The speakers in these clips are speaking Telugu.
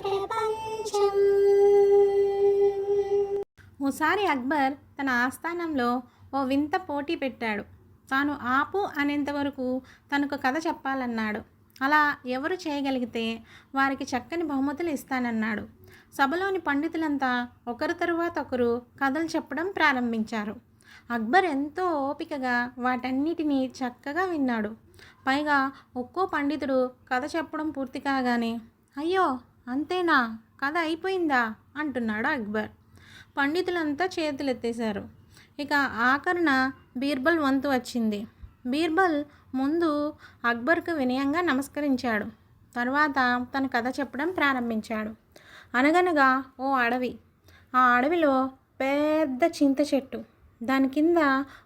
ప్రపంచం. ఓసారి అక్బర్ తన ఆస్థానంలో ఓ వింత పోటీ పెట్టాడు. తాను ఆపు అనేంత వరకు తనకు కథ చెప్పాలన్నాడు. అలా ఎవరు చేయగలిగితే వారికి చక్కని బహుమతులు ఇస్తానన్నాడు. సభలోని పండితులంతా ఒకరి తరువాత ఒకరు కథలు చెప్పడం ప్రారంభించారు. అక్బర్ ఎంతో ఓపికగా వాటన్నిటినీ చక్కగా విన్నాడు. పైగా ఒక్కో పండితుడు కథ చెప్పడం పూర్తి కాగానే, అయ్యో అంతేనా, కథ అయిపోయిందా అంటున్నాడు అక్బర్. పండితులంతా చేతులెత్తేశారు. ఇక ఆఖరున బీర్బల్ వంతు వచ్చింది. బీర్బల్ ముందు అక్బర్కు వినయంగా నమస్కరించాడు. తర్వాత తన కథ చెప్పడం ప్రారంభించాడు. అనగనగా ఓ అడవి. ఆ అడవిలో పెద్ద చింత చెట్టు. దాని కింద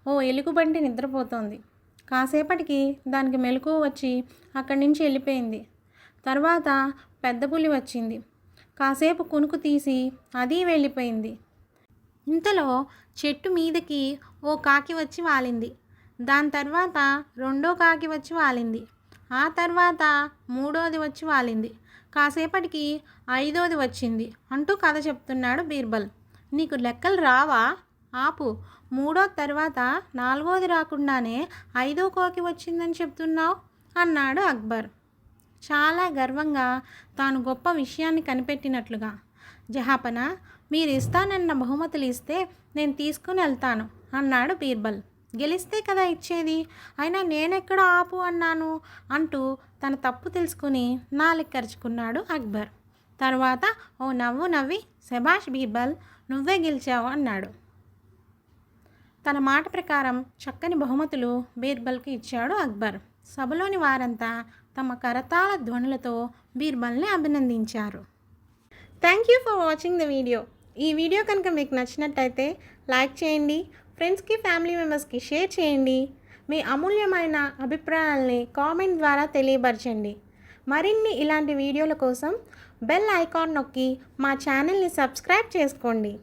ఓ ఎలుగుబంటి నిద్రపోతోంది. కాసేపటికి దానికి మెలకువ వచ్చి అక్కడి నుంచి వెళ్ళిపోయింది. తర్వాత పెద్ద పులి వచ్చింది. కాసేపు కునుకు తీసి అది వెళ్ళిపోయింది. ఇంతలో చెట్టు మీదకి ఓ కాకి వచ్చి వాలింది. దాని తర్వాత రెండో కాకి వచ్చి వాలింది. ఆ తర్వాత మూడోది వచ్చి వాలింది. కాసేపటికి ఐదోది వచ్చింది అంటూ కథ చెప్తున్నాడు బీర్బల్. నీకు లెక్కలు రావా? ఆపు. మూడో తర్వాత నాలుగోది రాకుండానే ఐదో కాకి వచ్చిందని చెప్తున్నావు అన్నాడు అక్బర్. చాలా గర్వంగా, తాను గొప్ప విషయాన్ని కనిపెట్టినట్లుగా. జహాపన, మీరు ఇస్తానన్న బహుమతులు ఇస్తే నేను తీసుకుని వెళ్తాను అన్నాడు బీర్బల్. గెలిస్తే కదా ఇచ్చేది, అయినా నేనెక్కడ ఆపు అన్నాను అంటూ తన తప్పు తెలుసుకుని నాలిక్కరుచుకున్నాడు అక్బర్. తర్వాత ఓ నవ్వు నవ్వి, శభాష్ బీర్బల్, నువ్వే గెలిచావు అన్నాడు. తన మాట ప్రకారం చక్కని బహుమతులు బీర్బల్కి ఇచ్చాడు అక్బర్. సభలోని వారంతా తమ కరతాళ ధ్వనులతో బీర్బల్ని అభినందించారు. Thank you for watching the video. ఈ వీడియో కనుక మీకు నచ్చినట్టయితే లైక్ చేయండి, ఫ్రెండ్స్కి, ఫ్యామిలీ మెంబర్స్కి షేర్ చేయండి. మీ అమూల్యమైన అభిప్రాయాల్ని కామెంట్ ద్వారా తెలియపరచండి. మరిన్ని ఇలాంటి వీడియోల కోసం బెల్ ఐకాన్ నొక్కి మా ఛానల్ని సబ్స్క్రైబ్ చేసుకోండి.